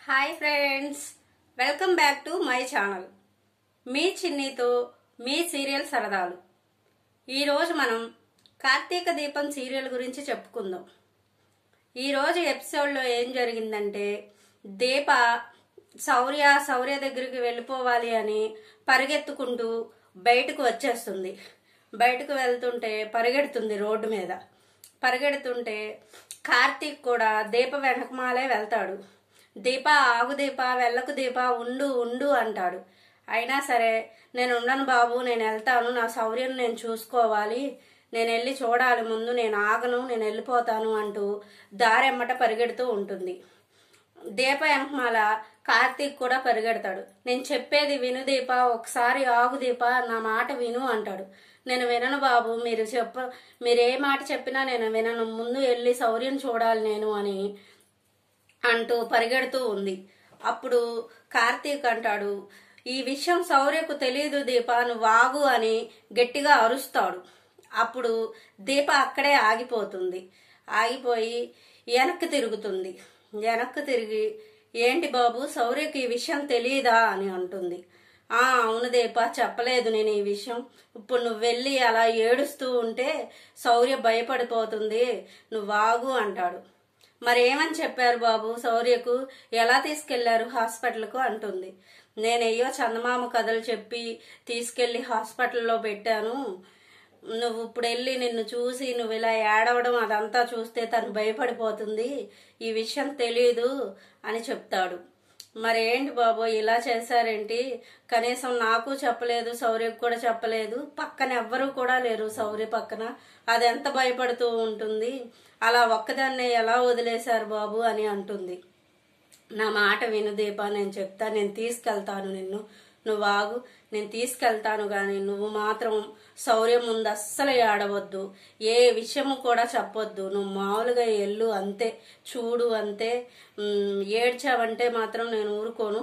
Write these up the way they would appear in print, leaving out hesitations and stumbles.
Hi friends, welcome back to my channel. మీ చిన్నీతో మీ సీరియల్ సరదాలు. ఈరోజు మనం కార్తీక దీపం సీరియల్ గురించి చెప్పుకుందాం. ఈరోజు ఎపిసోడ్లో ఏం జరిగిందంటే, దీప శౌర్య దగ్గరికి వెళ్ళిపోవాలి అని పరిగెత్తుకుంటూ బయటకు వచ్చేస్తుంది. బయటకు వెళ్తుంటే పరిగెడుతుంది, రోడ్డు మీద పరిగెడుతుంటే కార్తీక్ కూడా దీప వెనకమాలే వెళ్తాడు. దీప ఆగు, దీప వెళ్ళకు, దీప ఉండు ఉండు అంటాడు. అయినా సరే నేను ఉండను బాబు, నేను వెళ్తాను, నా శౌర్యం నేను చూసుకోవాలి, నేను వెళ్ళి చూడాలి ముందు, నేను ఆగను, నేను వెళ్ళిపోతాను అంటూ దారెమ్మట పరిగెడుతూ ఉంటుంది. దీప వెనకమాల కార్తీక్ కూడా పరిగెడతాడు. నేను చెప్పేది విను దీప, ఒకసారి ఆగు దీప, నా మాట విను అంటాడు. నేను వినను బాబు, మీరు ఏ మాట చెప్పినా నేను వినను, ముందు వెళ్ళి శౌర్యం చూడాలి నేను అని అంటూ పరిగెడుతూ ఉంది. అప్పుడు కార్తీక్ అంటాడు, ఈ విషయం శౌర్యకు తెలియదు దీప, నువ్వు ఆగు అని గట్టిగా అరుస్తాడు. అప్పుడు దీప అక్కడే ఆగిపోతుంది. ఆగిపోయి వెనక్కి తిరుగుతుంది. వెనక్కి తిరిగి ఏంటి బాబు, శౌర్యకి ఈ విషయం తెలియదా అని అంటుంది. అవును దీప, చెప్పలేదు నేను ఈ విషయం. ఇప్పుడు నువ్వు వెళ్ళి అలా ఏడుస్తూ ఉంటే శౌర్య భయపడిపోతుంది, నువ్వు ఆగు అంటాడు. మరేమని చెప్పారు బాబు శౌర్యకు, ఎలా తీసుకెళ్లారు హాస్పిటల్కు అంటుంది. నేనయ్యో చందమామ కథలు చెప్పి తీసుకెళ్లి హాస్పిటల్లో పెట్టాను, నువ్వు ఇప్పుడు వెళ్ళి నిన్ను చూసి నువ్వు ఇలా ఏడవడం అదంతా చూస్తే తను భయపడిపోతుంది, ఈ విషయం తెలీదు అని చెప్తాడు. మరేంటి బాబు ఇలా చేశారేంటి, కనీసం నాకు చెప్పలేదు, శౌర్యకు కూడా చెప్పలేదు, పక్కన ఎవ్వరూ కూడా లేరు శౌర్య పక్కన, అది ఎంత భయపడుతూ ఉంటుంది, అలా ఒక్కదాన్నే ఎలా వదిలేశారు బాబు అని అంటుంది. నా మాట విను దీప, నేను చెప్తా, నేను తీసుకెళ్తాను నిన్ను, నువ్వు ఆగు, నేను తీసుకెళ్తాను, కానీ నువ్వు మాత్రం శౌర్యం ముందు అస్సలు ఏడవద్దు, ఏ విషయము కూడా చెప్పొద్దు, నువ్వు మామూలుగా ఎల్లు అంతే, చూడు అంతే, ఏడ్చావంటే మాత్రం నేను ఊరుకోను,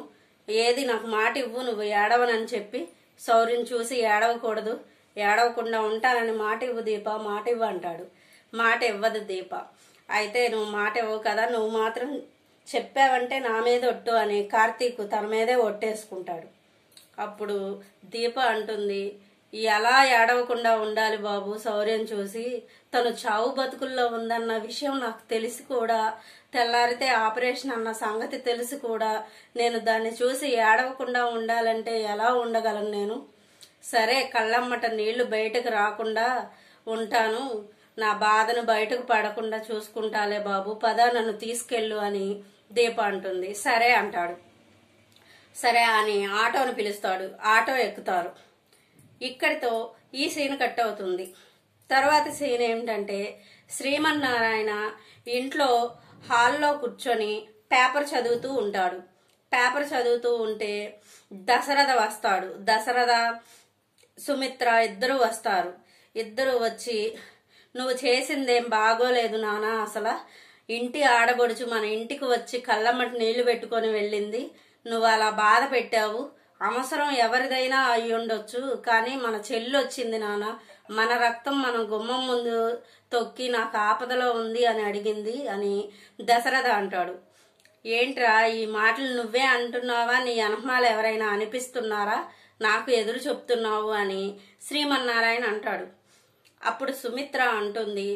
ఏది నాకు మాట ఇవ్వు, నువ్వు ఏడవనని చెప్పి శౌర్యం చూసి ఏడవకూడదు, ఏడవకుండా ఉంటానని మాట ఇవ్వు దీప, మాట ఇవ్వు అంటాడు. మాట ఇవ్వదు దీప. అయితే నువ్వు మాట ఇవ్వవు కదా, నువ్వు మాత్రం చెప్పావంటే నా మీద ఒట్టు అని కార్తీక్ తన మీదే ఒట్టేసుకుంటాడు. అప్పుడు దీప అంటుంది, ఎలా ఏడవకుండా ఉండాలి బాబు శౌర్యం చూసి, తను చావు బతుకుల్లో ఉందన్న విషయం నాకు తెలిసి కూడా, తెల్లారితే ఆపరేషన్ అన్న సంగతి తెలిసి కూడా నేను దాన్ని చూసి ఏడవకుండా ఉండాలంటే ఎలా ఉండగలను నేను? సరే కళ్ళమ్మట నీళ్లు బయటకు రాకుండా ఉంటాను, నా బాధను బయటకు పడకుండా చూసుకుంటాలే బాబు, పద నన్ను తీసుకెళ్ళు అని దీప అంటుంది. సరే అంటాడు. సరే అని ఆటోను పిలుస్తాడు. ఆటో ఎక్కుతారు. ఇక్కడితో ఈ సీన్ కట్ అవుతుంది. తర్వాత సీన్ ఏమిటంటే, శ్రీమన్నారాయణ ఇంట్లో హాల్లో కూర్చొని పేపర్ చదువుతూ ఉంటాడు. పేపర్ చదువుతూ ఉంటే దశరథ వస్తాడు. దశరథ సుమిత్ర ఇద్దరు వస్తారు. ఇద్దరు వచ్చి, నువ్వు చేసిందేం బాగోలేదు నానా, అసలు ఇంటి ఆడబడుచు మన ఇంటికి వచ్చి కళ్ళమ్మటి నీళ్లు పెట్టుకొని వెళ్ళింది, నువ్వు అలా బాధ పెట్టావు, అవసరం ఎవరిదైనా అయి ఉండొచ్చు, కానీ మన చెల్లి వచ్చింది నాన్న, మన రక్తం మనం గుమ్మం ముందు తొక్కి నాకు ఆపదలో ఉంది అని అడిగింది అని దశరథ అంటాడు. ఏంట్రా ఈ మాటలు నువ్వే అంటున్నావా, నీ అనహమాలు ఎవరైనా అనిపిస్తున్నారా, నాకు ఎదురు చెప్తున్నావు అని శ్రీమన్నారాయణ అంటాడు. అప్పుడు సుమిత్ర అంటుంది,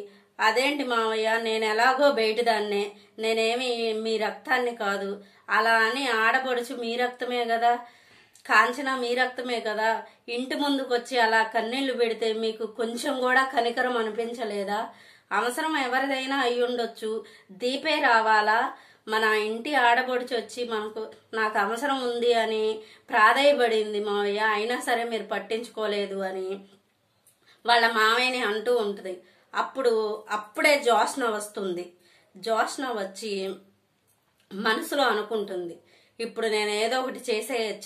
అదేంటి మావయ్య, నేను ఎలాగో బయటదాన్నే, నేనేమి మీ రక్తాన్ని కాదు, అలా అని ఆడపడుచు మీ రక్తమే కదా, కాంచన మీ రక్తమే కదా, ఇంటి ముందుకు వచ్చి అలా కన్నీళ్లు పెడితే మీకు కొంచెం కూడా కనికరం అనిపించలేదా? అవసరం ఎవరిదైనా అయి ఉండొచ్చు, దీపే రావాలా, మన ఇంటి ఆడపడుచు వచ్చి నాకు అవసరం ఉంది అని ప్రాధేయపడింది మావయ్య, అయినా సరే మీరు పట్టించుకోలేదు అని వాళ్ళ మామయ్యని అంటూ ఉంటుంది. అప్పుడే జ్యోత్స్న వస్తుంది. జ్యోత్స్న వచ్చి మనసులో అనుకుంటుంది, ఇప్పుడు నేను ఏదో ఒకటి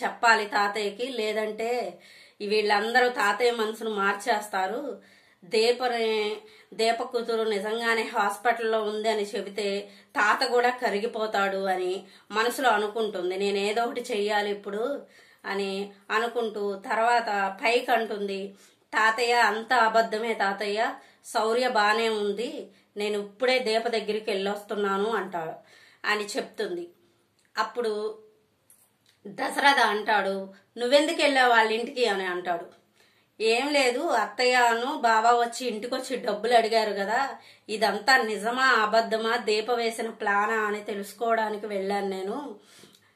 చెప్పాలి తాతయ్యకి, లేదంటే వీళ్ళందరూ తాతయ్య మనసును మార్చేస్తారు, దీప కూతురు నిజంగానే హాస్పిటల్లో ఉంది అని చెబితే తాత కూడా కరిగిపోతాడు అని మనసులో అనుకుంటుంది. నేను ఏదో ఒకటి చెయ్యాలి ఇప్పుడు అని అనుకుంటూ తర్వాత పైకి అంటుంది, తాతయ్య అంతా అబద్ధమే తాతయ్య, శౌర్య బానే ఉంది, నేను ఇప్పుడే దీప దగ్గరికి వెళ్ళొస్తున్నాను అంటాడు అని చెప్తుంది. అప్పుడు దశరథ అంటాడు, నువ్వెందుకు వెళ్ళావు వాళ్ళ ఇంటికి అని అంటాడు. ఏం లేదు, అత్తయ్యను బావ వచ్చి ఇంటికొచ్చి డబ్బులు అడిగారు కదా, ఇదంతా నిజమా అబద్ధమా, దీప వేసిన ప్లానా అని తెలుసుకోవడానికి వెళ్ళాను నేను.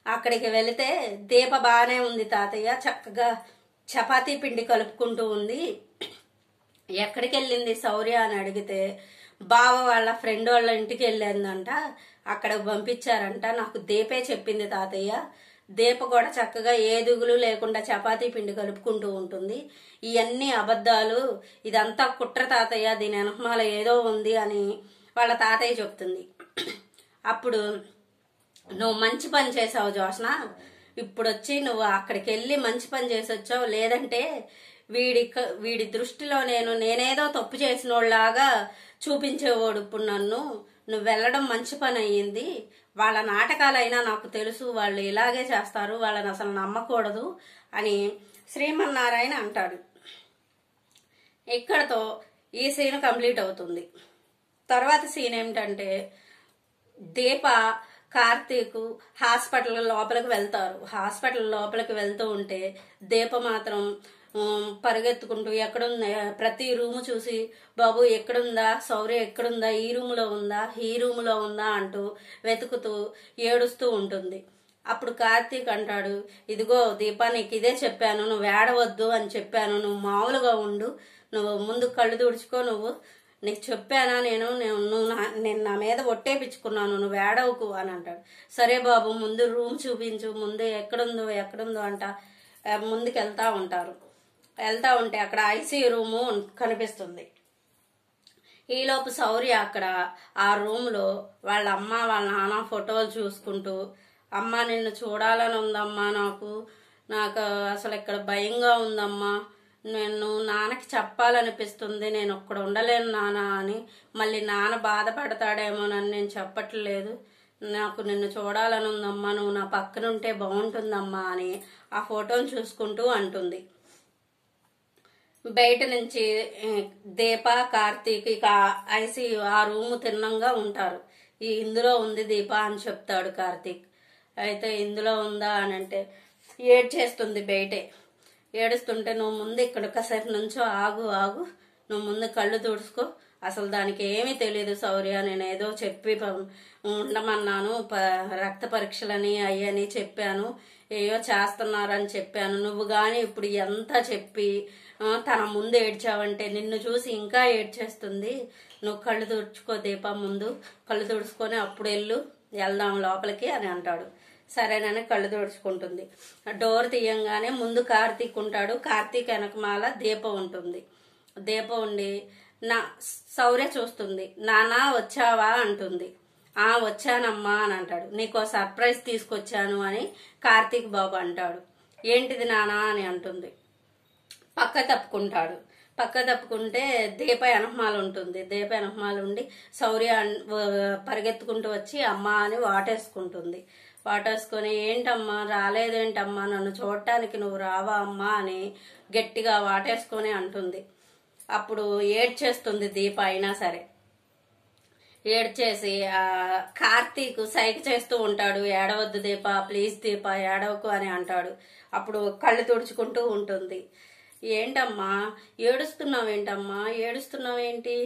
అక్కడికి వెళితే దీప బాగానే ఉంది తాతయ్య, చక్కగా చపాతీ పిండి కలుపుకుంటూ ఉంది. ఎక్కడికి వెళ్ళింది శౌర్య అని అడిగితే బావ వాళ్ళ ఫ్రెండ్ వాళ్ళ ఇంటికి వెళ్ళిందంట, అక్కడ పంపించారంట. నాకు దీపే చెప్పింది తాతయ్య. దీప కూడా చక్కగా ఏ దిగులు లేకుండా చపాతీ పిండి కలుపుకుంటూ ఉంటుంది. ఇవన్నీ అబద్ధాలు, ఇదంతా కుట్ర తాతయ్య, దీని వెనకమాల ఏదో ఉంది అని వాళ్ళ తాతయ్య చెప్తుంది. అప్పుడు నువ్వు మంచి పని చేసావు జోష్న, ఇప్పుడు వచ్చి నువ్వు అక్కడికి వెళ్ళి మంచి పని చేసి వచ్చావు. లేదంటే వీడి దృష్టిలో నేనేదో తప్పు చేసినోళ్ళలాగా చూపించేవాడు. ఇప్పుడు నువ్వు వెళ్ళడం మంచి పని అయ్యింది. వాళ్ళ నాటకాలైనా నాకు తెలుసు, వాళ్ళు ఇలాగే చేస్తారు, వాళ్ళని అసలు నమ్మకూడదు అని శ్రీమన్నారాయణ అంటాడు. ఇక్కడతో ఈ సీన్ కంప్లీట్ అవుతుంది. తర్వాత సీన్ ఏమిటంటే దీప కార్తీక్ హాస్పిటల్ లోపలికి వెళ్తారు. హాస్పిటల్ లోపలికి వెళ్తూ ఉంటే దీప మాత్రం పరిగెత్తుకుంటూ ఎక్కడుందా, ప్రతి రూము చూసి బాబు ఎక్కడుందా, శౌర్య ఎక్కడుందా, ఈ రూములో ఉందా, ఈ రూములో ఉందా అంటూ వెతుకుతూ ఏడుస్తూ ఉంటుంది. అప్పుడు కార్తీక్ అంటాడు, ఇదిగో దీపా, నీకు ఇదే చెప్పాను, నువ్వు ఏడవద్దు అని చెప్పాను, నువ్వు మామూలుగా ఉండు, నువ్వు ముందు కళ్ళు తుడుచుకో, నీకు చెప్పానా నేను నా మీద ఒట్టేపించుకున్నాను, నువ్వు ఏడవకు అని అంటాడు. సరే బాబు, ముందు రూమ్ చూపించు, ముందు ఎక్కడుందో అంట ముందుకు వెళ్తా ఉంటే అక్కడ ఐసీయూ రూము కనిపిస్తుంది. ఈలోపు శౌర్య అక్కడ ఆ రూమ్లో వాళ్ళ అమ్మ వాళ్ళ నాన్న ఫోటోలు చూసుకుంటూ, అమ్మ నిన్ను చూడాలని ఉందమ్మా, నాకు అసలు ఇక్కడ భయంగా ఉందమ్మా, నేను నాన్నకి చెప్పాలనిపిస్తుంది, నేను ఒక్కడ ఉండలేను నాన్న అని, మళ్ళీ నాన్న బాధపడతాడేమోనని నేను చెప్పట్లేదు, నాకు నిన్ను చూడాలని ఉందమ్మా, నువ్వు నా పక్కనుంటే బాగుంటుందమ్మా అని ఆ ఫోటోని చూసుకుంటూ అంటుంది. బయట నుంచి దీప కార్తీక్ ఇక ఐసీయూ ఆ రూము తిన్నంగా ఉంటారు. ఇందులో ఉంది దీప అని చెప్తాడు కార్తీక్. అయితే ఇందులో ఉందా అని అంటే ఏడ్చేస్తుంది బయటే. ఏడుస్తుంటే నువ్వు ముందు ఇక్కడ ఒకసేపు నుంచో ఆగు, నువ్వు ముందు కళ్ళు తుడుచుకో, అసలు దానికి ఏమీ తెలియదు శౌర్య, నేను ఏదో చెప్పి ఉండమన్నాను, రక్త పరీక్షలని అయ్యని చెప్పాను, ఏయో చేస్తున్నారని చెప్పాను, నువ్వు కానీ ఇప్పుడు ఎంత చెప్పి తన ముందు ఏడ్చావంటే నిన్ను చూసి ఇంకా ఏడ్చేస్తుంది, నువ్వు కళ్ళు తుడుచుకో దీప, ముందు కళ్ళు తుడుచుకొని అప్పుడు వెళ్దాం లోపలికి అని అంటాడు. సరేనని కళ్ళు తుడుచుకుంటుంది. డోర్ తీయంగానే ముందు కార్తీక్ ఉంటాడు, కార్తీక్ వెనకమాల దీప ఉంటుంది. దీప ఉండి శౌర్య చూస్తుంది. నానా వచ్చావా అంటుంది. వచ్చానమ్మా అని అంటాడు. నీకో సర్ప్రైజ్ తీసుకొచ్చాను అని కార్తీక్ బాబు అంటాడు. ఏంటిది నానా అని అంటుంది. పక్క తప్పుకుంటే దీప వెనకమాల ఉంటుంది. దీప వెనకమాల ఉండి శౌర్య పరిగెత్తుకుంటూ వచ్చి అమ్మ అని వాటేసుకుంటుంది. వాటేసుకొని ఏంటమ్మా రాలేదేంటమ్మా, నన్ను చూడటానికి నువ్వు రావా అమ్మా అని గట్టిగా వాటేసుకొని అంటుంది. అప్పుడు ఏడ్చేస్తుంది దీప. అయినా సరే ఏడ్చేసి కార్తీక్ సైకి చేస్తూ ఉంటాడు, ఏడవద్దు దీప, ప్లీజ్ దీప ఏడవకు అని అంటాడు. అప్పుడు కళ్ళు తుడుచుకుంటూ ఉంటుంది. ఏంటమ్మా ఏడుస్తున్నావేంటి,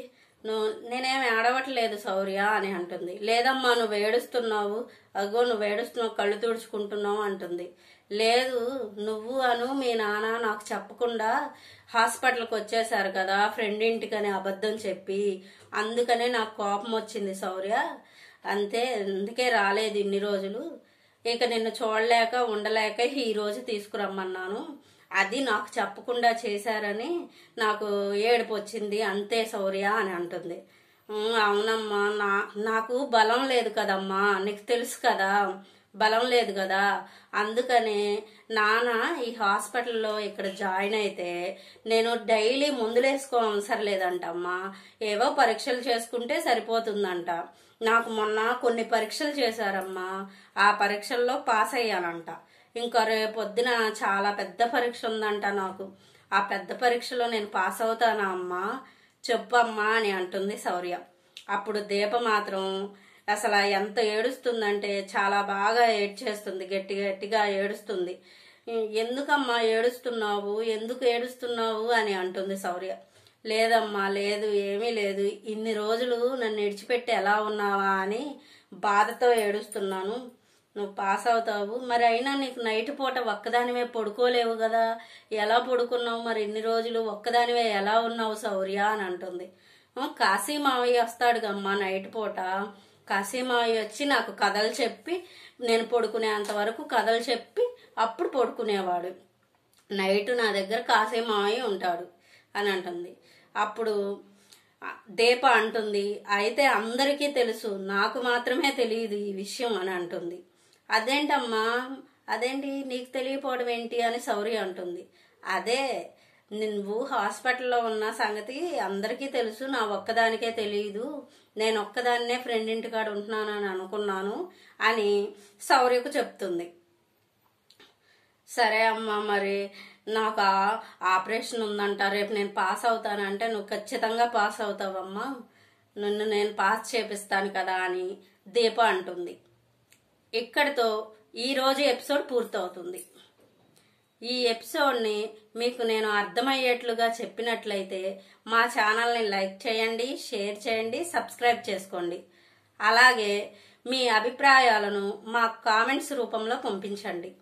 నేనేమి ఏడవట్లేదు శౌర్య అని అంటుంది. లేదమ్మా నువ్వు ఏడుస్తున్నావు, నువ్వు ఏడుస్తున్నావు, కళ్ళు తుడుచుకుంటున్నావు అంటుంది. లేదు, నువ్వు మీ నాన్న నాకు చెప్పకుండా హాస్పిటల్కి వచ్చేసారు కదా ఫ్రెండ్ ఇంటికని అబద్ధం చెప్పి, అందుకనే నాకు కోపం వచ్చింది శౌర్య, అందుకే రాలేదు ఇన్ని రోజులు, ఇక నిన్ను చూడలేక ఉండలేక ఈ రోజు తీసుకురమ్మన్నాను, అది నాకు చెప్పకుండా చేశారని నాకు ఏడుపు వచ్చింది అంతే శౌర్య అని అంటుంది. అవునమ్మా, నాకు బలం లేదు కదమ్మా, నీకు తెలుసు కదా, బలం లేదు కదా, అందుకనే నాన్న ఈ హాస్పిటల్లో ఇక్కడ జాయిన్ అయితే నేను డైలీ మందులేసుకోవసరం లేదంటమ్మా, ఏవో పరీక్షలు చేసుకుంటే సరిపోతుందంట. నాకు మొన్న కొన్ని పరీక్షలు చేశారమ్మా, ఆ పరీక్షల్లో పాస్ అయ్యానంట, ఇంకా రేపొద్దున చాలా పెద్ద పరీక్ష ఉందంట నాకు, ఆ పెద్ద పరీక్షలో నేను పాస్ అవుతానా అమ్మా, చెప్పమ్మా అని అంటుంది శౌర్య. అప్పుడు దీప మాత్రం అసలు ఎంత ఏడుస్తుందంటే చాలా బాగా ఏడ్చేస్తుంది, గట్టి గట్టిగా ఏడుస్తుంది. ఎందుకమ్మా ఏడుస్తున్నావు, ఎందుకు ఏడుస్తున్నావు అని అంటుంది శౌర్య. లేదమ్మా, లేదు, ఏమీ లేదు, ఇన్ని రోజులు నన్ను విడిచిపెట్టి ఎలా ఉన్నావా అని బాధతో ఏడుస్తున్నాను. నువ్వు పాస్ అవుతావు, మరి అయినా నీకు నైట్ పూట ఒక్కదానివే పడుకోలేవు కదా, ఎలా పడుకున్నావు, మరి ఇన్ని రోజులు ఒక్కదానివే ఎలా ఉన్నావు శౌర్య అని అంటుంది. కాశీ మావయ్య వస్తాడుగమ్మా నైట్ పూట, కాశీ మావయ్య వచ్చి నాకు కథలు చెప్పి, నేను పడుకునేంత వరకు కథలు చెప్పి అప్పుడు పడుకునేవాడు. నైట్ నా దగ్గర కాశీ మావయ్య ఉంటాడు అని అంటుంది. అప్పుడు దీప అంటుంది, అయితే అందరికీ తెలుసు, నాకు మాత్రమే తెలియదు ఈ విషయం అని అంటుంది. అదేంటమ్మా, అదేంటి నీకు తెలియపోవడం ఏంటి అని శౌర్య అంటుంది. అదే, నువ్వు హాస్పిటల్లో ఉన్న సంగతి అందరికీ తెలుసు, నా ఒక్కదానికే తెలియదు, నేను ఒక్కదాన్నే ఫ్రెండ్ ఇంటికాడ ఉంటున్నాను అని అనుకున్నాను అని శౌర్యకు చెప్తుంది. సరే అమ్మా, మరి నాకు ఆపరేషన్ ఉందంట, రేపు నేను పాస్ అవుతానంటే నువ్వు ఖచ్చితంగా పాస్ అవుతావమ్మా, నన్ను నేను పాస్ చేపిస్తాను కదా అని దీప అంటుంది. ఇక్కడితో ఈరోజు ఎపిసోడ్ పూర్తవుతుంది. ఈ ఎపిసోడ్ని మీకు నేను అర్థమయ్యేట్లుగా చెప్పినట్లయితే మా ఛానల్ని లైక్ చేయండి, షేర్ చేయండి, సబ్స్క్రైబ్ చేసుకోండి. అలాగే మీ అభిప్రాయాలను మా కామెంట్స్ రూపంలో పంపించండి.